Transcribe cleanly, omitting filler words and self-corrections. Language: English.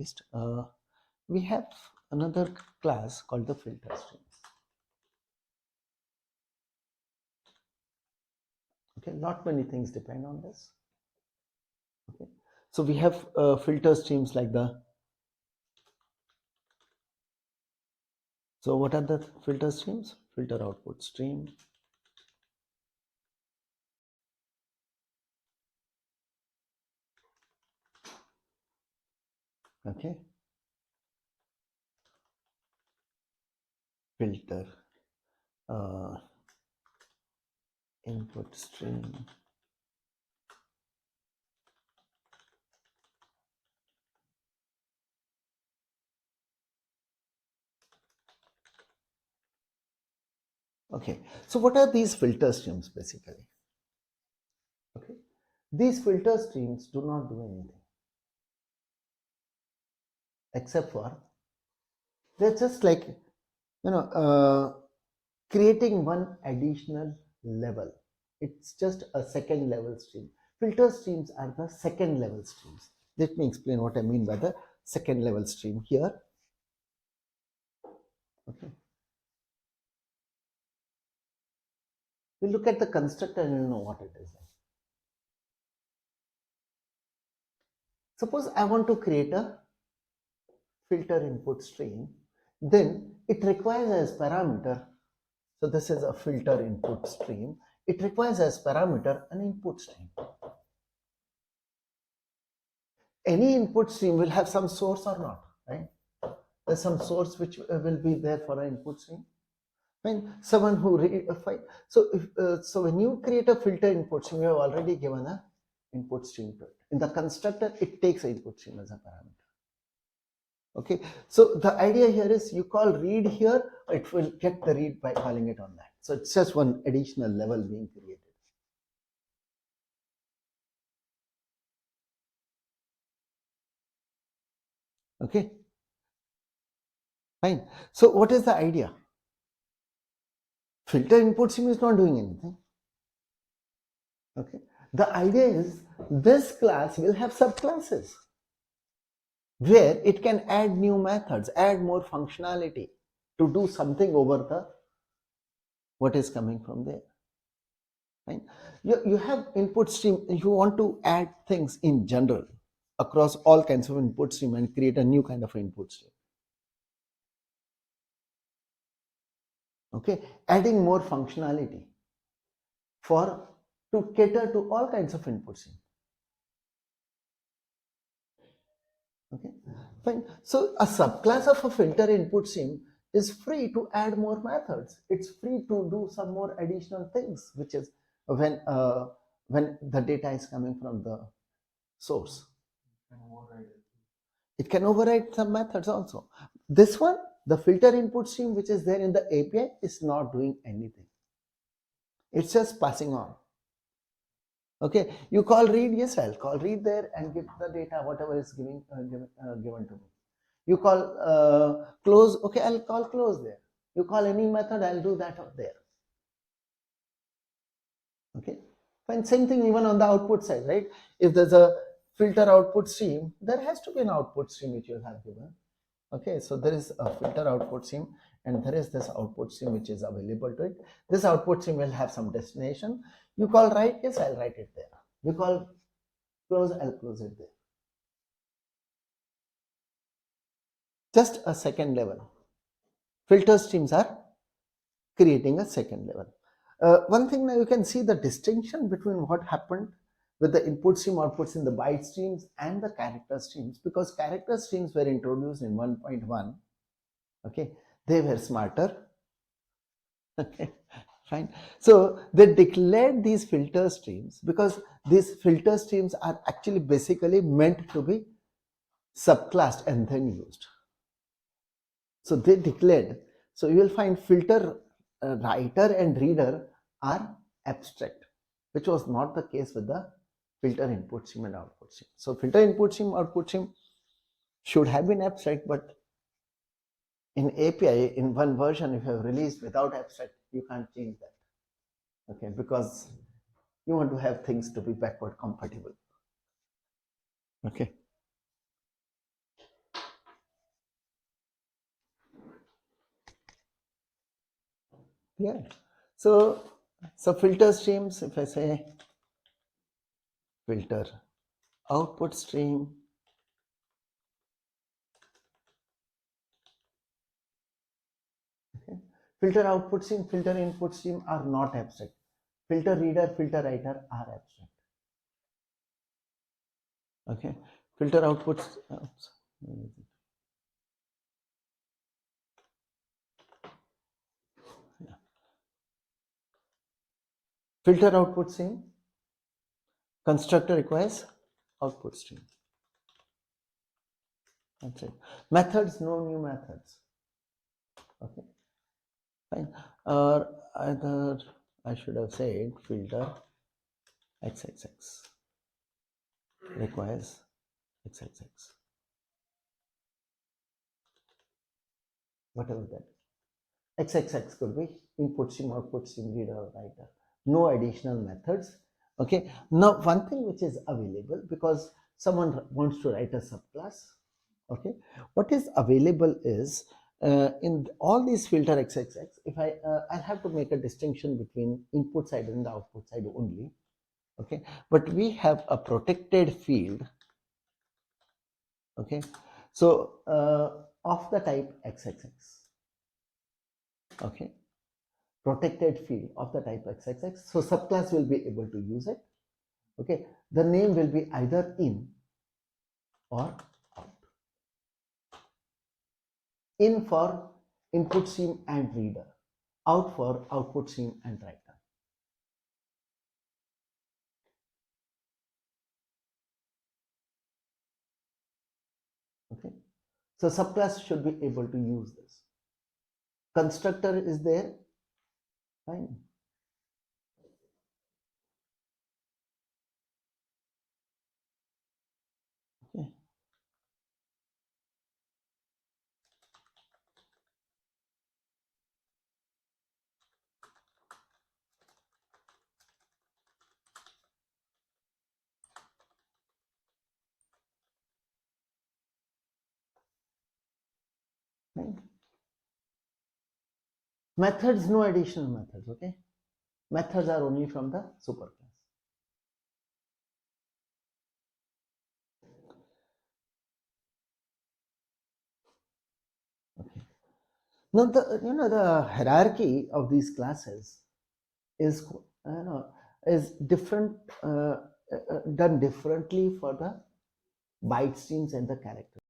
Next, we have another class called the filter streams. Okay, not many things depend on this. Okay, so we have filter streams like the. So what are the filter streams? Filter output stream. Okay. Filter input stream. Okay, so what are these filter streams basically? Okay, these filter streams do not do anything except for they're just like creating one additional level. It's just a second level stream. Filter streams are the second level streams. Let me explain what I mean by the second level stream here. Okay. We look at the constructor and you know what it is. Suppose I want to create a filter input stream, then it requires as parameter. So this is a filter input stream. It requires as parameter an input stream. Any input stream will have some source or not, right? There's some source which will be there for an input stream. When someone who so when you create a filter input stream, you have already given a input stream to it. In the constructor, it takes an input stream as a parameter. Okay, so the idea here is you call read here, it will get the read by calling it on that. So it's just one additional level being created. Okay, fine. So what is the idea? Filter input stream is not doing anything. Okay, the idea is this class will have subclasses where it can add new methods, add more functionality to do something over the what is coming from there. Right? You have input stream, you want to add things in general across all kinds of input stream and create a new kind of input stream. Okay, adding more functionality to cater to all kinds of input stream. Okay, fine. So a subclass of a filter input stream is free to add more methods. It's free to do some more additional things, which is when the data is coming from the source. It can override some methods also. This one, the filter input stream, which is there in the API, is not doing anything. It's just passing on. Okay, you call read, yes, I'll call read there and give the data, whatever is given to me. You call close, okay, I'll call close there. You call any method, I'll do that there. Okay, fine. Same thing even on the output side, right? If there's a filter output stream, there has to be an output stream which you have given. Okay, so there is a filter output stream and there is this output stream which is available to it. This output stream will have some destination. You call write, yes, I'll write it there. You call close, I'll close it there. Just a second level. Filter streams are creating a second level. One thing now you can see the distinction between what happened with the input stream outputs in the byte streams and the character streams, because character streams were introduced in 1.1. Okay, they were smarter. Okay, fine. So they declared these filter streams because these filter streams are actually basically meant to be subclassed and then used. So they declared. So you will find filter writer and reader are abstract, which was not the case with the filter input stream and output stream. So filter input stream, output stream should have been abstract, but in API, in one version, if you have released without abstract, you can't change that. Okay, because you want to have things to be backward compatible. Okay. Yeah. So filter streams, if I say filter output stream, okay. Filter output stream, filter input stream are not abstract. Filter reader, filter writer are abstract. Okay. Filter output. Oops. Yeah. Filter output stream. Constructor requires output stream. That's it. Methods, no new methods. Okay. Fine. Or either I should have said filter xxx requires xxx. Whatever that. XXX could be input stream, output stream, reader or writer. No additional methods. Okay. Now, one thing which is available because someone wants to write a subclass. Okay. What is available is in all these filter XXX, if I'll have to make a distinction between input side and the output side only. Okay. But we have a protected field. Okay. So of the type XXX. Okay. Protected field of the type XXX. So subclass will be able to use it. Okay. The name will be either in or out. In for input stream and reader. Out for output stream and writer. Okay. So subclass should be able to use this. Constructor is there. Fine. Okay. Fine. Methods, no additional methods. Okay. Methods are only from the superclass. Okay. Now the hierarchy of these classes is different, done differently for the byte streams and the character.